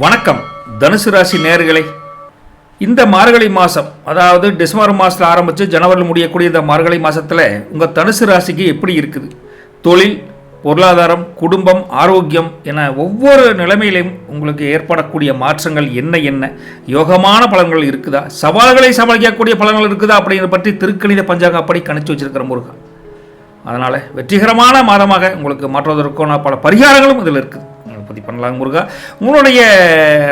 வணக்கம் தனுசு ராசி நேயர்களே, இந்த மார்கழி மாதம், அதாவது டிசம்பர் மாதத்தில் ஆரம்பித்து ஜனவரியில் முடியக்கூடிய இந்த மார்கழி மாதத்தில் உங்கள் தனுசு ராசிக்கு எப்படி இருக்குது? தொழில், பொருளாதாரம், குடும்பம், ஆரோக்கியம் என ஒவ்வொரு நிலைமையிலையும் உங்களுக்கு ஏற்படக்கூடிய மாற்றங்கள் என்ன யோகமான பலன்கள் இருக்குதா, சவால்களை சமாளிக்கக்கூடிய பலன்கள் இருக்குதா அப்படிங்கிறத பற்றி திருக்கணித பஞ்சாங்கம் அப்படி கணிச்சு வச்சிருக்கிற முருகன். அதனால் வெற்றிகரமான மாதமாக உங்களுக்கு மாற்றுவதற்கான பல பரிகாரங்களும் இதில் இருக்குது. பற்றி பண்ணலாங்க முருகா. உங்களுடைய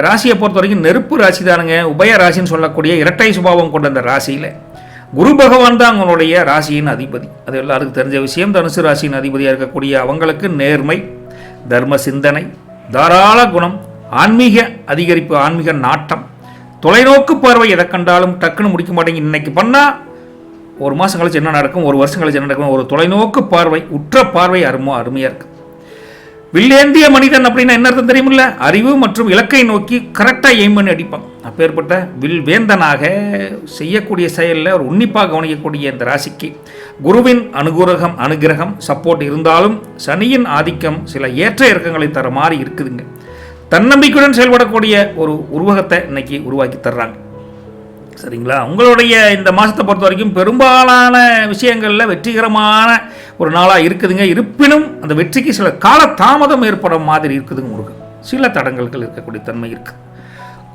ராசியை பொறுத்த வரைக்கும் நெருப்பு ராசி தானுங்க. உபய ராசின்னு சொல்லக்கூடிய இரட்டை சுபாவம் கொண்ட அந்த ராசியில் குரு பகவான் தான் உங்களுடைய ராசியின் அதிபதி. அது எல்லாருக்கும் தெரிஞ்ச விஷயம். தனுசு ராசியின் அதிபதியாக இருக்கக்கூடிய அவங்களுக்கு நேர்மை, தர்ம சிந்தனை, தாராள குணம், ஆன்மீக அதிகரிப்பு, ஆன்மீக நாட்டம், தொலைநோக்கு பார்வை, எதை கண்டாலும் டக்குன்னு முடிக்க மாட்டேங்க. இன்னைக்கு பண்ணால் ஒரு மாதம் கழிச்சு என்ன நடக்கும், ஒரு வருஷம் கழிச்சு என்ன நடக்கும், ஒரு தொலைநோக்கு பார்வை, உற்ற பார்வை அருமையாக இருக்குது. வில்லேந்திய மனிதன் அப்படின்னா என்ன அர்த்தம் தெரியுமில்ல? அறிவு மற்றும் இலக்கை நோக்கி கரெக்டாக எய்ம் பண்ணி அடிப்பான். அப்பேற்பட்ட வில் வேந்தனாக செய்யக்கூடிய செயலில் ஒரு உன்னிப்பாக கவனிக்கக்கூடிய இந்த ராசிக்கு குருவின் அனுகிரகம் சப்போர்ட் இருந்தாலும் சனியின் ஆதிக்கம் சில ஏற்ற இறக்கங்களை தர மாதிரி இருக்குதுங்க. தன்னம்பிக்கையுடன் செயல்படக்கூடிய ஒரு உருவகத்தை இன்னைக்கு உருவாக்கி தர்றாங்க. சரிங்களா? உங்களுடைய இந்த மாதத்தை பொறுத்த வரைக்கும் பெரும்பாலான விஷயங்களில் வெற்றிகரமான ஒரு நாளாக இருக்குதுங்க. இருப்பினும் அந்த வெற்றிக்கு சில கால தாமதம் ஏற்படும் மாதிரி இருக்குதுங்க முருகன். சில தடங்கல்கள் இருக்கக்கூடிய தன்மை இருக்குது.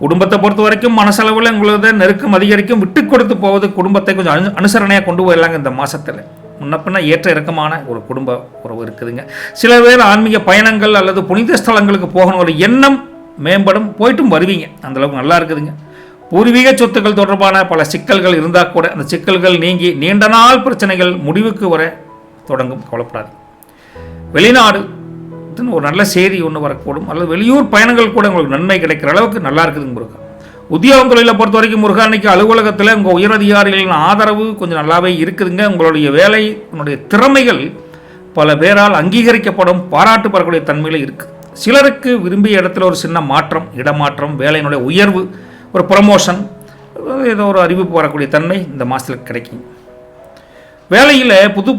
குடும்பத்தை பொறுத்த வரைக்கும் மனசளவில் உங்களது நெருக்கம் அதிகரிக்கும். விட்டு கொடுத்து போவது குடும்பத்தை கொஞ்சம் அனுசரணையாக கொண்டு போயிடலாங்க. இந்த மாதத்தில் முன்னப்பின்னா ஏற்ற இறக்கமான ஒரு குடும்ப உறவு இருக்குதுங்க. சில பேர் ஆன்மீக பயணங்கள் அல்லது புனித ஸ்தலங்களுக்கு போகணும் ஒரு எண்ணம் மேம்படும். போயிட்டும் வருவீங்க. அந்தளவுக்கு நல்லா இருக்குதுங்க. பூர்வீக சொத்துக்கள் தொடர்பான பல சிக்கல்கள் இருந்தால் கூட அந்த சிக்கல்கள் நீங்கி நீண்ட நாள் பிரச்சனைகள் முடிவுக்கு வர தொடங்கும். கவலைப்படாது. வெளிநாடு ஒரு நல்ல செய்தி ஒன்று வரக்கூடும். அல்லது வெளியூர் பயணங்கள் கூட உங்களுக்கு நன்மை கிடைக்கிற அளவுக்கு நல்லா இருக்குதுங்க முருகா. உத்தியோகம் தொழிலை பொறுத்த வரைக்கும் முருகா, அன்னைக்கு அலுவலகத்தில் உங்கள் உயரதிகாரிகளின் ஆதரவு கொஞ்சம் நல்லாவே இருக்குதுங்க. உங்களுடைய வேலை, உங்களுடைய திறமைகள் பல பேரால் அங்கீகரிக்கப்படும், பாராட்டு பெறக்கூடிய தன்மையில் இருக்குது. சிலருக்கு விரும்பிய இடத்துல ஒரு சின்ன மாற்றம், இடமாற்றம், வேலையினுடைய உயர்வு, ஒரு ப்ரமோஷன், ஏதோ ஒரு அறிவிப்பு வரக்கூடிய தன்மை இந்த மாதத்தில் கிடைக்கும். வேலையில்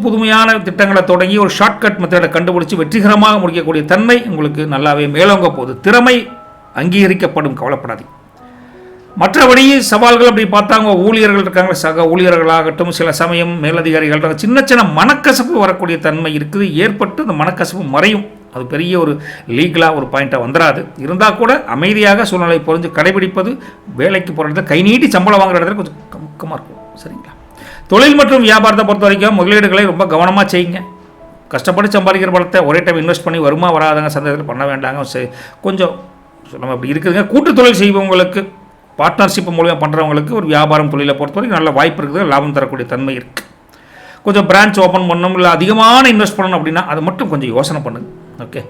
புதுமையான திட்டங்களை தொடங்கி ஒரு ஷார்ட்கட் மெத்தடை கண்டுபிடிச்சி வெற்றிகரமாக முடிக்கக்கூடிய தன்மை உங்களுக்கு நல்லாவே மேலோங்க போகுது. திறமை அங்கீகரிக்கப்படும். கவலைப்படாது. மற்றபடி சவால்கள் அப்படி பார்த்தாங்க. ஊழியர்கள் இருக்காங்க, சக ஊழியர்களாகட்டும், சில சமயம் மேலதிகாரிகள் சின்ன சின்ன மனக்கசப்பு வரக்கூடிய தன்மை இருக்குது. ஏற்பட்டு அந்த மனக்கசப்பு மறையும். அது பெரிய ஒரு லீகலாக ஒரு பாயிண்ட்டாக வந்துடாது. இருந்தால் கூட அமைதியாக சூழ்நிலை புரிஞ்சு கடைபிடிப்பது, வேலைக்கு போகிற இடத்துல கை நீட்டி சம்பளம் வாங்குற இடத்துல கொஞ்சம் கம்மியாக இருக்கும். சரிங்களா? தொழில் மற்றும் வியாபாரத்தை பொறுத்த வரைக்கும் முதலீடுகளை ரொம்ப கவனமாக செய்யுங்க. கஷ்டப்பட்டு சம்பாதிக்கிற பணத்தை ஒரே டைம் இன்வெஸ்ட் பண்ணி வருமா வராதங்க சந்தேகத்தில் பண்ண வேண்டாங்க. கொஞ்சம் நம்ம அப்படி இருக்குதுங்க. கூட்டு தொழில் செய்பவங்களுக்கு, பார்ட்னர்ஷிப் மூலியமாக பண்ணுறவங்களுக்கு ஒரு வியாபாரம் தொழிலை பொறுத்த வரைக்கும் நல்ல வாய்ப்பு இருக்குது. லாபம் தரக்கூடிய தன்மை இருக்குது. கொஞ்சம் பிரான்ச் ஓப்பன் பண்ணணும், இல்லை அதிகமான இன்வெஸ்ட் பண்ணணும் அப்படின்னா அது மட்டும் கொஞ்சம் யோசனை பண்ணுங்க. ஓகே,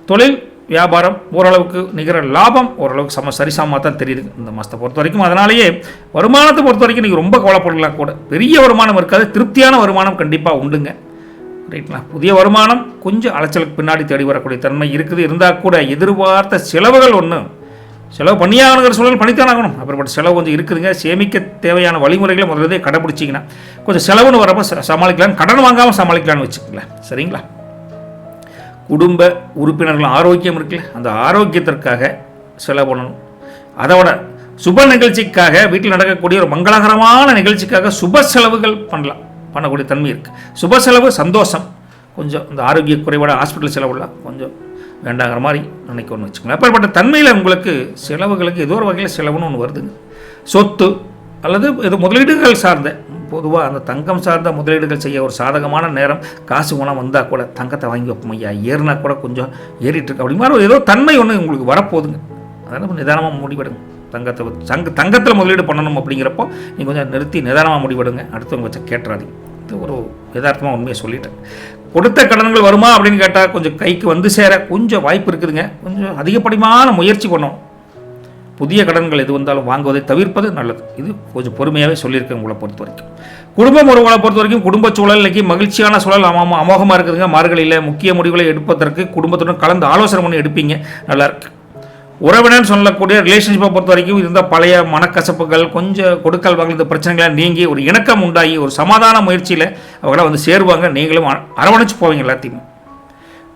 தொழில் வியாபாரம் ஓரளவுக்கு நிகர லாபம் ஓரளவுக்கு சரிசமமாக தான் தெரியுது இந்த மாதத்தை பொறுத்த வரைக்கும். அதனாலேயே வருமானத்தை பொறுத்த வரைக்கும் நீங்கள் ரொம்ப கவலைப்படலாம். கூட பெரிய வருமானம் இருக்காது, திருப்தியான வருமானம் கண்டிப்பாக உண்டுங்க. ரைட்ங்களா? புதிய வருமானம் கொஞ்சம் அலைச்சலுக்கு பின்னாடி தேடி வரக்கூடிய தன்மை இருக்குது. இருந்தால் கூட எதிர்பார்த்த செலவுகள் செலவு பண்ணியாகணுங்கிற சூழல் பண்ணித்தானாகணும். அப்புறப்பட்ட செலவு கொஞ்சம் இருக்குதுங்க. சேமிக்க தேவையான வழிமுறைகளை முதல்ல கடைபிடிச்சிங்கன்னா கொஞ்சம் செலவுன்னு வரப்போ சமாளிக்கலாம். கடன் வாங்காமல் சமாளிக்கலான்னு வச்சுக்கோங்களேன். சரிங்களா? குடும்ப உறுப்பினர்கள் ஆரோக்கியம் இருக்குல்ல, அந்த ஆரோக்கியத்திற்காக செலவு பண்ணணும். அதோட சுப நிகழ்ச்சிக்காக, வீட்டில் நடக்கக்கூடிய ஒரு மங்களகரமான நிகழ்ச்சிக்காக சுப செலவுகள் பண்ணக்கூடிய தன்மை இருக்குது. சுப செலவு சந்தோஷம். கொஞ்சம் இந்த ஆரோக்கிய குறைபாடு, ஹாஸ்பிட்டல் செலவுலாம் கொஞ்சம் வேண்டாங்கிற மாதிரி நினைக்கணும்னு வச்சுக்கோங்க. அப்படிப்பட்ட தன்மையில் உங்களுக்கு செலவுகளுக்கு ஏதோ ஒரு வகையில் செலவுன்னு ஒன்று வருதுங்க. சொத்து அல்லது ஏதோ முதலீடுகள் சார்ந்த, பொதுவாக அந்த தங்கம் சார்ந்த முதலீடுகள் செய்ய ஒரு சாதகமான நேரம், காசு குணம் வந்தால் கூட தங்கத்தை வாங்கி வைப்போம். ஐயா ஏறினா கூட கொஞ்சம் ஏறிட்டுருக்கு அப்படி மாதிரி ஏதோ தன்மை ஒன்று உங்களுக்கு வரப்போகுதுங்க. அதனால் நிதானமாக முடிவெடுங்க. தங்கத்தில் முதலீடு பண்ணணும் அப்படிங்கிறப்போ நீங்கள் கொஞ்சம் நிறுத்தி நிதானமாக முடிவெடுங்க. அடுத்தவங்க வச்ச கேட்டுறாதீங்க. இது ஒரு யதார்த்தமாக உண்மையை சொல்லிட்டேன். கொடுத்த கடன்கள் வருமா அப்படின்னு கேட்டால் கொஞ்சம் கைக்கு வந்து சேர கொஞ்சம் வாய்ப்பு இருக்குதுங்க. கொஞ்சம் அதிகப்படியான முயற்சி பண்ணணும். புதிய கடன்கள் எது வந்தாலும் வாங்குவதை தவிர்ப்பது நல்லது. இது கொஞ்சம் பொறுமையாகவே சொல்லியிருக்கேன் உங்களை பொறுத்த வரைக்கும். குடும்பம் உறவுகளை பொறுத்த வரைக்கும் குடும்ப சூழல் இன்னைக்கு மகிழ்ச்சியான சூழல் அமோகமாக இருக்குதுங்க. மார்கழியில் முக்கிய முடிவுகளை எடுப்பதற்கு குடும்பத்துடன் கலந்து ஆலோசனை பண்ணி எடுப்பீங்க. நல்லாயிருக்கு. உறவினர் சொல்லக்கூடிய ரிலேஷன்ஷிப்பை பொறுத்த வரைக்கும் இருந்த பழைய மனக்கசப்புகள், கொஞ்சம் கொடுக்கல் வாங்கல், இந்த பிரச்சனைகளை நீங்கி ஒரு இணக்கம் உண்டாகி ஒரு சமாதான முயற்சியில் அவங்களாம் வந்து சேருவாங்க. நீங்களும் அரவணைச்சு போவீங்க எல்லாத்தையும்.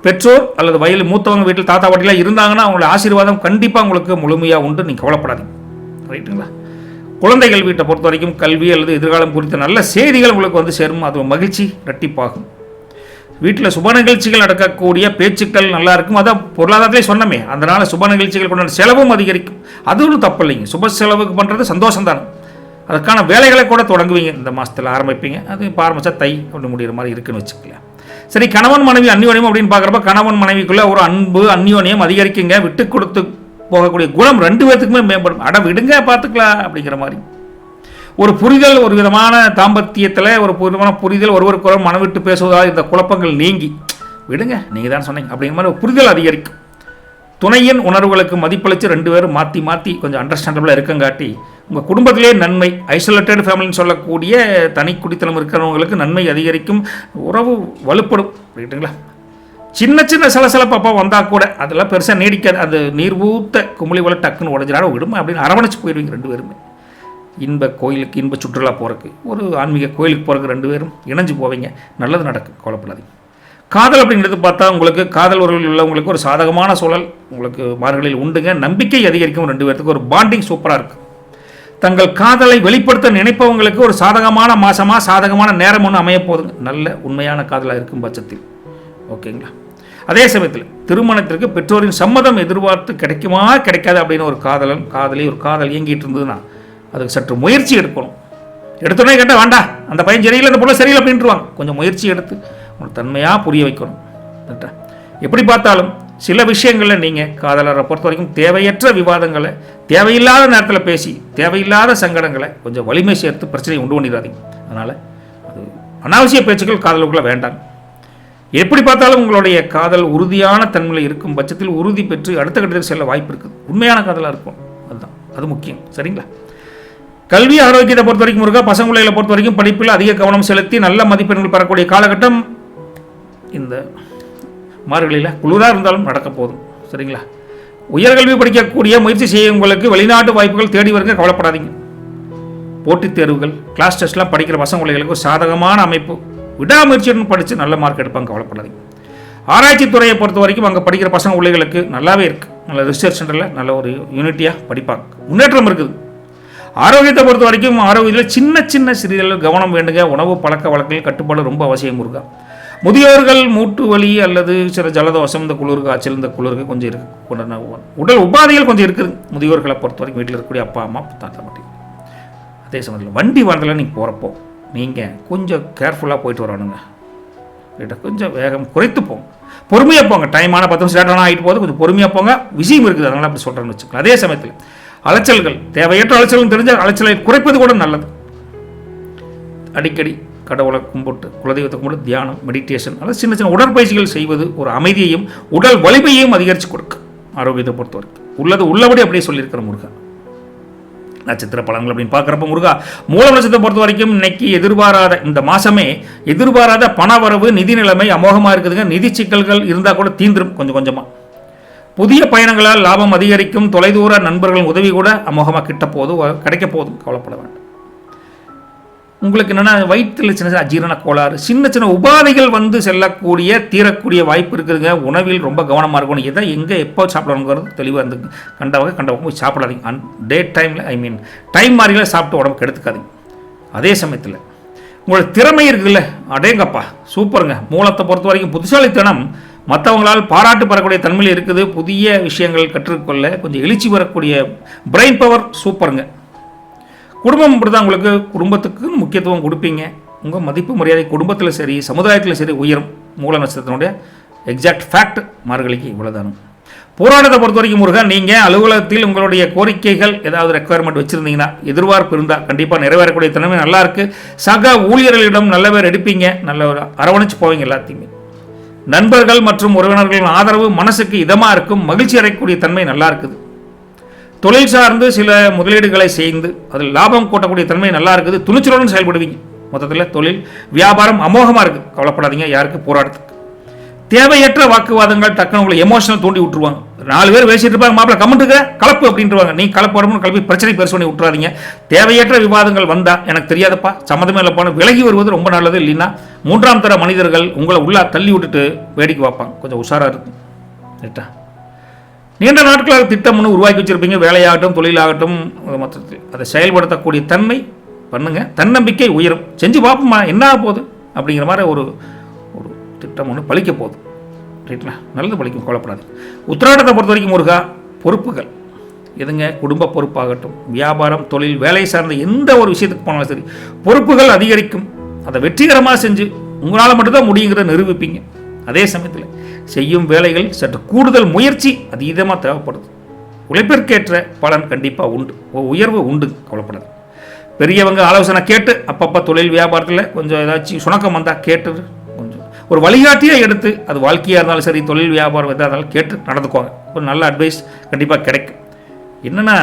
பெற்றோர் அல்லது வயலில் மூத்தவங்க வீட்டில் தாத்தா பாட்டிலாம் இருந்தாங்கன்னா அவங்களோட ஆசீர்வாதம் கண்டிப்பாக உங்களுக்கு முழுமையாக உண்டு. நீங்கள் கவலைப்படாதீங்க. ரைட்டுங்களா? குழந்தைகள் வீட்டை பொறுத்த வரைக்கும் கல்வி அல்லது எதிர்காலம் குறித்த நல்ல செய்திகள் உங்களுக்கு வந்து சேரும். அது மகிழ்ச்சி இரட்டிப்பாகும். வீட்டில் சுப நிகழ்ச்சிகள் நடக்கக்கூடிய பேச்சுக்கள் நல்லா இருக்கும். அதான் பொருளாதாரத்திலே சொன்னமே, அதனால் சுப நிகழ்ச்சிகள் கொண்ட செலவும் அதிகரிக்கும். அது ஒன்றும் தப்பு இல்லைங்க. சுப செலவுக்கு பண்ணுறது சந்தோஷம் தானே. அதுக்கான வேலைகளை கூட தொடங்குவீங்க, இந்த மாதத்தில் ஆரம்பிப்பீங்க. அது இப்போ ஆரம்பித்தா தை அப்படி முடிகிற மாதிரி இருக்குன்னு வச்சுக்கலாம். சரி, கணவன் மனைவி அந்யோன்யம் அப்படின்னு பார்க்குறப்ப கணவன் மனைவிக்குள்ளே ஒரு அன்பு அந்யோன்யம் அதிகரிக்குங்க. விட்டு கொடுத்து போகக்கூடிய குணம் 2 பேர்த்துக்குமே மேம்படும். அட விடுங்க பார்த்துக்கலாம் அப்படிங்கிற மாதிரி ஒரு புரிதல், ஒரு விதமான தாம்பத்தியத்தில் ஒரு விதமான புரிதல், ஒருவருக்கு மனம் விட்டு பேசுவதால் இந்த குழப்பங்கள் நீங்கி விடுங்க நீங்கள் தான் சொன்னீங்க அப்படிங்கிற மாதிரி ஒரு புரிதல் அதிகரிக்கும். துணையின் உணர்வுகளுக்கு மதிப்பளித்து 2 பேரும் மாற்றி மாற்றி கொஞ்சம் அண்டர்ஸ்டாண்டபிளாக இருக்கங்காட்டி உங்கள் குடும்பத்திலே நன்மை. ஐசோலேட்டட் ஃபேமிலின்னு சொல்லக்கூடிய தனி குடித்தனம் இருக்கிறவங்களுக்கு நன்மை அதிகரிக்கும். உறவு வலுப்படும். ரைட்டுங்களா? சின்ன சின்ன சலசலப்பா வந்தால் கூட அதெல்லாம் பெருசாக நீடிக்காது. அது நீர் ஊத்த குமிழி போல டக்குன்னு உடஞ்சிடாட விடுமா அப்படின்னு அரவணைச்சு போயிடுவீங்க 2 பேருமே. இன்ப கோயிலுக்கு, இன்ப சுற்றுலா போகிறதுக்கு, ஒரு ஆன்மீக கோயிலுக்கு போகிறதுக்கு 2 பேரும் இணைஞ்சு போவீங்க. நல்லது நடக்கும், கவலைப்படாதீங்க. காதல் அப்படிங்கிறது பார்த்தா உங்களுக்கு காதல் உறவில் உள்ளவங்களுக்கு ஒரு சாதகமான சூழல் உங்களுக்கு மார்களில் உண்டுங்க. நம்பிக்கை அதிகரிக்கும். 2 பேர்த்துக்கு ஒரு பாண்டிங் சூப்பராக இருக்குது. தங்கள் காதலை வெளிப்படுத்த நினைப்பவங்களுக்கு ஒரு சாதகமான மாதமாக சாதகமான நேரம் ஒன்று அமைய போதுங்க. நல்ல உண்மையான காதலாக இருக்கும் பட்சத்தில். ஓகேங்களா? அதே சமயத்தில் திருமணத்திற்கு பெற்றோரின் சம்மதம் எதிர்பார்த்து கிடைக்குமா கிடைக்காது அப்படின்னு ஒரு காதல் இயங்கிட்டு இருந்ததுன்னா அதுக்கு சற்று முயற்சி எடுக்கணும். எடுத்தோடனே கேட்டால் வேண்டாம், அந்த பையன் சரியில்லை, அந்த பொண்ணு சரியில்லை அப்படின்ட்டுருவாங்க. கொஞ்சம் முயற்சி எடுத்து உங்களுக்கு தன்மையாக புரிய வைக்கணும். எப்படி பார்த்தாலும் சில விஷயங்களில் நீங்கள் காதலரை பொறுத்த வரைக்கும் தேவையற்ற விவாதங்களை தேவையில்லாத நேரத்தில் பேசி தேவையில்லாத சங்கடங்களை கொஞ்சம் வலிமை சேர்த்து பிரச்சனையை உண்டு பண்ணிடாதீங்க. அதனால் அது அனாவசிய பேச்சுக்கள் காதலுக்குள்ளே வேண்டாம். எப்படி பார்த்தாலும் உங்களுடைய காதல் உறுதியான தன்மையில் இருக்கும் பட்சத்தில் உறுதி பெற்று அடுத்த கட்டத்தில் செல்ல வாய்ப்பு இருக்குது. உண்மையான காதலாக இருக்கும். அதுதான் அது முக்கியம். சரிங்களா? கல்வி ஆரோக்கியத்தை பொறுத்த வரைக்கும் முருகா, பசங்க பிள்ளைகளை பொறுத்த வரைக்கும் படிப்பில் அதிக கவனம் செலுத்தி நல்ல மதிப்பெண்கள் பெறக்கூடிய காலகட்டம் இந்த மார்கழியில் குளிராக இருந்தாலும் நடக்க போதும். சரிங்களா? உயர்கல்வி படிக்கக்கூடிய முயற்சி செய்யவங்களுக்கு வெளிநாட்டு வாய்ப்புகள் தேடி வருங்க, கவலைப்படாதீங்க. போட்டித் தேர்வுகள், கிளாஸ் டெஸ்ட்லாம் படிக்கிற பசங்க பிள்ளைகளுக்கு ஒரு சாதகமான அமைப்பு. விடாமுயற்சியுடன் படித்து நல்ல மார்க் எடுப்பாங்க, கவலைப்படாதீங்க. ஆராய்ச்சி துறையை பொறுத்த வரைக்கும் அங்கே படிக்கிற பசங்க பிள்ளைகளுக்கு நல்லாவே இருக்குது. நல்ல ரிசர்ச் சென்டரில் நல்ல ஒரு யூனிட்டியாக படிப்பாங்க, முன்னேற்றம் இருக்குது. ஆரோக்கியத்தை பொறுத்த வரைக்கும் ஆரோக்கியத்தில் சின்ன சின்ன சிறிதளவு கவனம் வேண்டுங்க. உணவு பழக்க வழக்கங்கள் கட்டுப்பாடு ரொம்ப அவசியம் இருக்கா. முதியோர்கள் மூட்டு வலி அல்லது சில ஜலதோஷம், இந்த குளிர் காய்ச்சல், இந்த குளிருக்கு கொஞ்சம் இருக்குது. உடல் உபாதைகள் கொஞ்சம் இருக்குது முதியோர்களை பொறுத்த வரைக்கும். வீட்டில் இருக்கக்கூடிய அப்பா அம்மா தாத்தா பாட்டி. அதே சமயத்தில் வண்டி வாரத்தில் நீங்கள் போகிறப்போ நீங்கள் கொஞ்சம் கேர்ஃபுல்லாக போயிட்டு வரணுங்க. கொஞ்சம் வேகம் குறைத்து போங்க, பொறுமையாக போங்க. டைமான 10 நிமிஷம் லேட்டாக ஆகிட்டு போது கொஞ்சம் பொறுமையாக போங்க. விஷயம் இருக்குது, அதனால் அப்படி சொல்கிறேன்னு வச்சுக்கலாம். அதே சமயத்தில் அலைச்சல்கள், தேவையற்ற அலைச்சல்கள் தெரிஞ்ச அலைச்சலை குறைப்பது கூட நல்லது. அடிக்கடி கடவுளை கும்பிட்டு, குலதெய்வத்தை கும்பிட்டு தியானம், மெடிடேஷன், அல்லது சின்ன சின்ன உடற்பயிற்சிகள் செய்வது ஒரு அமைதியையும் உடல் வலிமையையும் அதிகரித்து கொடுக்கும். ஆரோக்கியத்தை பொறுத்த வரைக்கும் உள்ளது உள்ளபடி அப்படியே சொல்லியிருக்கிற முருகா. நட்சத்திர பலன்கள் அப்படின்னு பார்க்குறப்ப முருகா, மூல நட்சத்திரத்தை பொறுத்த வரைக்கும் இன்னைக்கு எதிர்பாராத, இந்த மாதமே எதிர்பாராத பணவரவு, நிதி நிலைமை அமோகமாக இருக்குதுங்க. நிதி சிக்கல்கள் இருந்தால் கூட தீந்துரும் கொஞ்சம் கொஞ்சமாக. புதிய பயணங்களால் லாபம் அதிகரிக்கும். தொலைதூர நண்பர்கள் உதவி கூட அமோகமாக கிடைக்க போதும், கவலைப்பட வேண்டாம். உங்களுக்கு என்னென்னா வயிற்றில் சின்ன சின்ன அஜீரண கோளாறு, சின்ன சின்ன உபாதைகள் வந்து செல்லக்கூடிய தீரக்கூடிய வாய்ப்பு இருக்குதுங்க. உணவில் ரொம்ப கவனமாக இருக்கணும். எதை எங்கே எப்போ சாப்பிடணுங்கிறது தெளிவாக இருந்து கண்டவங்க போய் சாப்பிடாதீங்க. டே டைமில் டைம் மாதிரிலாம் சாப்பிட்டு உடம்புக்கு எடுத்துக்காதீங்க. அதே சமயத்தில் உங்களோட திறமை இருக்குதுல்ல, அடேங்கப்பா சூப்பருங்க. மூலத்தை பொறுத்த வரைக்கும் புத்திசாலித்தனம் மற்றவங்களால் பாராட்டு பெறக்கூடிய தன்மையில் இருக்குது. புதிய விஷயங்கள் கற்றுக்கொள்ள கொஞ்சம் எழுச்சி வரக்கூடிய பிரெயின் பவர் சூப்பருங்க. குடும்பம் அப்படி தான். உங்களுக்கு குடும்பத்துக்கு முக்கியத்துவம் கொடுப்பீங்க. உங்கள் மதிப்பு மரியாதை குடும்பத்தில் சரி சமுதாயத்தில் சரி உயரும். மூல நட்சத்திரத்தினுடைய எக்ஸாக்ட் ஃபேக்ட் மார்கழிக்கு இவ்வளோதானும். போராட்டத்தை பொறுத்த வரைக்கும் முருகன், நீங்கள் அலுவலகத்தில் உங்களுடைய கோரிக்கைகள் ஏதாவது ரெக்குவயர்மெண்ட் வச்சுருந்தீங்கன்னா, எதிர்பார்ப்பு இருந்தால் கண்டிப்பாக நிறைவேறக்கூடிய தன்மை நல்லா இருக்குது. சக ஊழியர்களிடம் நல்ல பேர் எடுப்பீங்க, நல்ல ஒரு அரவணைச்சு போவீங்க எல்லாத்தையுமே. நண்பர்கள் மற்றும் உறவினர்களின் ஆதரவு மனசுக்கு இதமாக இருக்கும். மகிழ்ச்சி அடையக்கூடிய தன்மை நல்லா இருக்குது. தொழில் சார்ந்து சில முதலீடுகளை செய்து அதில் லாபம் கூட்டக்கூடிய தன்மை நல்லா இருக்குது. துணிச்சலுடன் செயல்படுவீங்க. மொத்தத்தில் தொழில் வியாபாரம் அமோகமாக இருக்குது, கவலைப்படாதீங்க. யாருக்கு போராட்டத்துக்கு தேவையற்ற வாக்குவாதங்கள் டக்குனு உங்களை எமோஷனல் தூண்டி விட்டுருவாங்க. 4 பேர் பேசிட்டு இருப்பாங்க, மாப்பிள்ள கமெண்ட்டுக்கு கலப்பு அப்படின்ட்டுருவாங்க. நீ கலப்பு உடம்புன்னு கலப்பி பிரச்சனை பெருசு பண்ணி விட்டுறாதீங்க. தேவையற்ற விவாதங்கள் வந்தால் எனக்கு தெரியாதப்பா, சம்மந்தமே இல்லைப்பான்னு விலகி வருவது ரொம்ப நல்லது. இல்லைன்னா மூன்றாம் தர மனிதர்கள் உங்களை உள்ளே தள்ளி விட்டுட்டு வேடிக்கை பார்ப்பாங்க. கொஞ்சம் உஷாராக இருக்கும். ரைட்டா? நீண்ட நாட்களாக திட்டம்னு உருவாக்கி வச்சுருப்பீங்க. வேலையாகட்டும், தொழிலாகட்டும், மொத்தத்தில் அதை செயல்படுத்தக்கூடிய தன்மை பண்ணுங்கள். தன்னம்பிக்கை உயரும். செஞ்சு பார்ப்போமா என்ன ஆக போகுது அப்படிங்கிற மாதிரி ஒரு ஒரு திட்டம் ஒன்று பழிக்க போகுது. ரைட்டுங்களா? நல்லது பழிக்கும், கவலைப்படாது. உத்திராடத்தை பொறுத்த வரைக்கும் முருகா, பொறுப்புகள் எதுங்க, குடும்ப பொறுப்பாகட்டும், வியாபாரம், தொழில், வேலை சார்ந்த எந்த ஒரு விஷயத்துக்கு போனாலும் சரி, பொறுப்புகள் அதிகரிக்கும். அதை வெற்றிகரமாக செஞ்சு உங்களால் மட்டும்தான் முடியுங்கிறத நிரூபிப்பீங்க. அதே சமயத்தில் செய்யும் வேலைகள் சற்று கூடுதல் முயற்சி அதீதமாக தேவைப்படுது. உழைப்பிற்கேற்ற பலன் கண்டிப்பாக உண்டு, உயர்வு உண்டு, கவலைப்படாது. பெரியவங்க ஆலோசனை கேட்டு அப்பப்போ தொழில் வியாபாரத்தில் கொஞ்சம் ஏதாச்சும் சுணக்கம் வந்தால் கேட்டு கொஞ்சம் ஒரு வழிகாட்டியாக எடுத்து, அது வாழ்க்கையாக இருந்தாலும் சரி, தொழில் வியாபாரம் எதாக இருந்தாலும் கேட்டு நடந்துக்குவாங்க. ஒரு நல்ல அட்வைஸ் கண்டிப்பாக கிடைக்கும். என்னென்னா,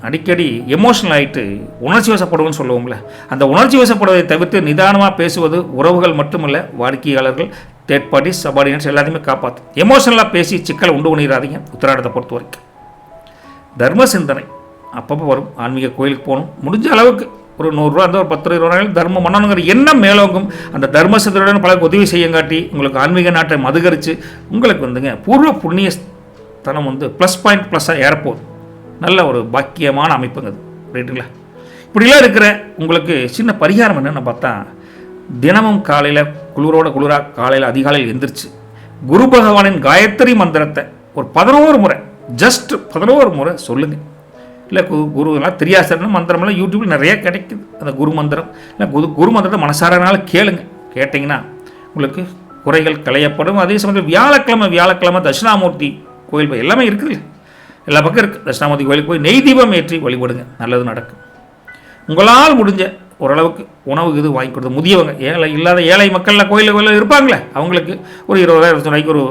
அடிக்கடி எமோஷனல் ஆகிட்டு உணர்ச்சி வசப்படுவோம்னு சொல்லுவோம்ல, அந்த உணர்ச்சி வசப்படுவதை தவிர்த்து நிதானமாக பேசுவது உறவுகள் மட்டுமல்ல, வாடிக்கையாளர்கள், தேர்ட் பார்ட்டிஸ், சபார்டினேட்ஸ் எல்லாத்தையுமே காப்பாற்றும். எமோஷனலாக பேசி சிக்கலை உண்டு பண்ணிடாதீங்க. உத்திராடத்தை பொறுத்த வரைக்கும் தர்ம சிந்தனை அப்பப்போ வரும். ஆன்மீக கோயிலுக்கு போகணும், முடிஞ்ச அளவுக்கு ஒரு 100 ரூபா இருந்தால் ஒரு 10 20 ரூபாய் தர்மம் பண்ணணுங்கிற எண்ணம் மேலோங்கும். அந்த தர்ம சிந்தனையுடன் பல உதவி செய்யங்காட்டி உங்களுக்கு ஆன்மீக நாட்டை மதுகரித்து உங்களுக்கு வந்துங்க பூர்வ புண்ணிய தனம் ப்ளஸ் பாயிண்ட் ப்ளஸ்ஸாக ஏறப்போகுது. நல்ல ஒரு பாக்கியமான அமைப்புங்க அது. ரைட்டுங்களா? இப்படிலாம் இருக்கிற உங்களுக்கு சின்ன பரிகாரம் என்னென்னு பார்த்தா, தினமும் காலையில் குளிராக காலையில் அதிகாலையில் எந்திரிச்சு குரு பகவானின் காயத்ரி மந்திரத்தை ஒரு 11 முறை, ஜஸ்ட் 11 முறை சொல்லுங்கள். இல்லை குருலாம் திரியாசன மந்திரம்லாம் யூடியூப்பில் நிறைய கிடைக்குது. அந்த குரு மந்திரம் இல்லை குரு மந்திரத்தை மனசாரனால கேளுங்க. கேட்டிங்கன்னா உங்களுக்கு குறைகள் களையப்படும். அதே சமயத்தில் வியாழக்கிழமை தட்சிணாமூர்த்தி கோயில் எல்லாமே இருக்குது, எல்லா பக்கம் இருக்குது. தட்சிணாமூர்த்தி கோயிலுக்கு போய் நெய் தீபம் ஏற்றி வழிபடுங்க, நல்லது நடக்கும். உங்களால் முடிஞ்ச ஓரளவுக்கு உணவு இது வாங்கி கொடுத்து, முதியவங்க, ஏழை மக்களில் கோயிலில் இருப்பாங்களே, அவங்களுக்கு ஒரு 20,000 ரூபாய்க்கு ஒரு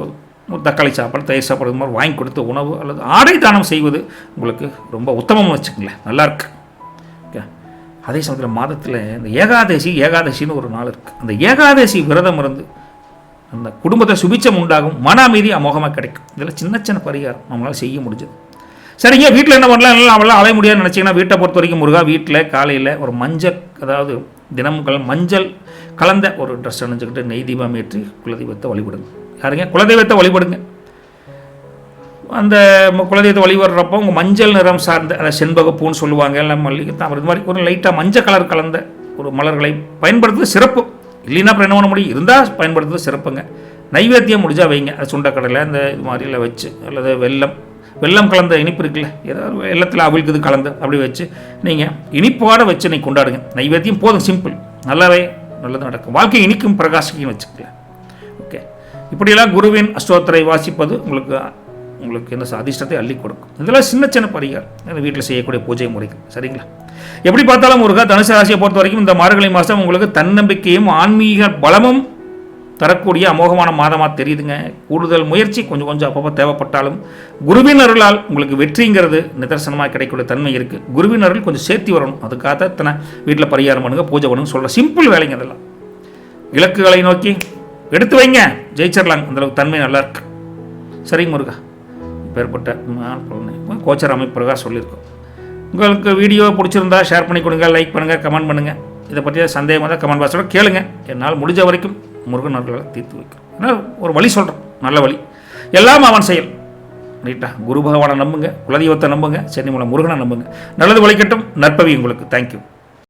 தக்காளி சாப்பாடு, தயிர் சாப்பாடு இது மாதிரி வாங்கி கொடுத்து உணவு அல்லது ஆடை தானம் செய்வது உங்களுக்கு ரொம்ப உத்தமம்னு வச்சுக்கங்களேன். நல்லாயிருக்கு. ஓகே. அதே சமயத்தில் மாதத்தில் இந்த ஏகாதசின்னு ஒரு நாள் இருக்குது. அந்த ஏகாதசி விரதம் இருந்து அந்த குடும்பத்தை சுபிச்சம் உண்டாகும், மன அமைதி அமோகமாக கிடைக்கும். இதில் சின்ன பரிகாரம் நம்மளால் செய்ய முடிஞ்சது. சரிங்க, வீட்டில் என்ன பண்ணலாம், எல்லாம் அவளால் அலைய முடியாதுன்னு நினச்சிங்கன்னா, வீட்டை பொறுத்த வரைக்கும் முருகா, வீட்டில் காலையில் ஒரு மஞ்சள், அதாவது தினமும் மஞ்சள் கலந்த ஒரு ட்ரெஸ் அணிஞ்சுக்கிட்டு நெய் தீபம் ஏற்றி குலதெய்வத்தை வழிபடுங்க. யாருங்க? குலதெய்வத்தை வழிபடுங்க. அந்த குலதெய்வத்தை வழிபடுறப்போ உங்கள் மஞ்சள் நிறம் சார்ந்த, அதை செண்பகப்பூன்னு சொல்லுவாங்க, இல்லை மல்லிகை தாமரை, இது மாதிரி ஒரு லைட்டாக மஞ்சள் கலர் கலந்த ஒரு மலர்களை பயன்படுத்துவது சிறப்பு. இல்லைன்னா அப்புறம் என்ன பண்ண முடியும், இருந்தால் பயன்படுத்துவது சிறப்புங்க. நைவேத்தியம் முடிஞ்சால் வைங்க. அது சுண்டக்கடலை இந்த இது மாதிரிலாம் வச்சு, அல்லது வெல்லம் கலந்த இனிப்பு இருக்குல்ல, ஏதாவது வெள்ளத்தில் அவிழ்க்கு இது கலந்து அப்படி வச்சு நீங்கள் இனிப்போட வச்சு நீங்கள் கொண்டாடுங்க. நைவேத்தியம் போதும், சிம்பிள், நல்லது நடக்கும். வாழ்க்கை இனிக்கும் பிரகாசிக்கும் வச்சுக்கலாம். ஓகே. இப்படியெல்லாம் குருவின் அஷ்டோத்தரை வாசிப்பது உங்களுக்கு இந்த அதிர்ஷ்டத்தை அள்ளி கொடுக்கும். இதெல்லாம் சின்ன பரிகாரம் வீட்டில் செய்யக்கூடிய பூஜை முறைகள். சரிங்களா? எப்படி பார்த்தாலும் முருகா, தனுசு ராசியை பொறுத்த வரைக்கும் இந்த மார்கழி மாதம் உங்களுக்கு தன்னம்பிக்கையும் ஆன்மீக பலமும் தரக்கூடிய அமோகமான மாதமாக தெரியுதுங்க. கூடுதல் முயற்சி கொஞ்சம் அப்பப்போ தேவைப்பட்டாலும் குருவின் அருளால் உங்களுக்கு வெற்றிங்கிறது நிதர்சனமாக கிடைக்கக்கூடிய தன்மை இருக்குது. குருவின் அருள் கொஞ்சம் சேர்த்தி வரணும். அதுக்காக தன வீட்டில் பரிகாரம் பண்ணுங்க, பூஜை பண்ணுங்க சொல்கிற சிம்பிள் வேலைங்க. அதெல்லாம் இலக்குகளை நோக்கி எடுத்து வைங்க, ஜெயிச்சிடலாங்க. அந்தளவுக்கு தன்மை நல்லா இருக்கு. சரிங்க முருகா, பேர்பட்ட கோச்சர் அமைப்பு சொல்லியிருக்கோம். உங்களுக்கு வீடியோ பிடிச்சிருந்தா ஷேர் பண்ணி கொடுங்க, லைக் பண்ணுங்கள், கமெண்ட் பண்ணுங்கள். இதை பற்றிய சந்தேகமாக தான் கமெண்ட் பாக்ஸோட கேளுங்க. என்னால் முடிஞ்ச வரைக்கும் முருகன் அவர்களை தீர்த்து வைக்கும். ஏன்னா ஒரு வழி சொல்கிறோம், நல்ல வழி, எல்லாம் அவன் செயல். ரைட்டா? குரு பகவானை நம்புங்க, குலதெய்வத்தை நம்புங்க, சென்னை மூலம் முருகனை நம்புங்க. நல்லது வழிகட்டும். நற்பவி உங்களுக்கு. தேங்க்யூ.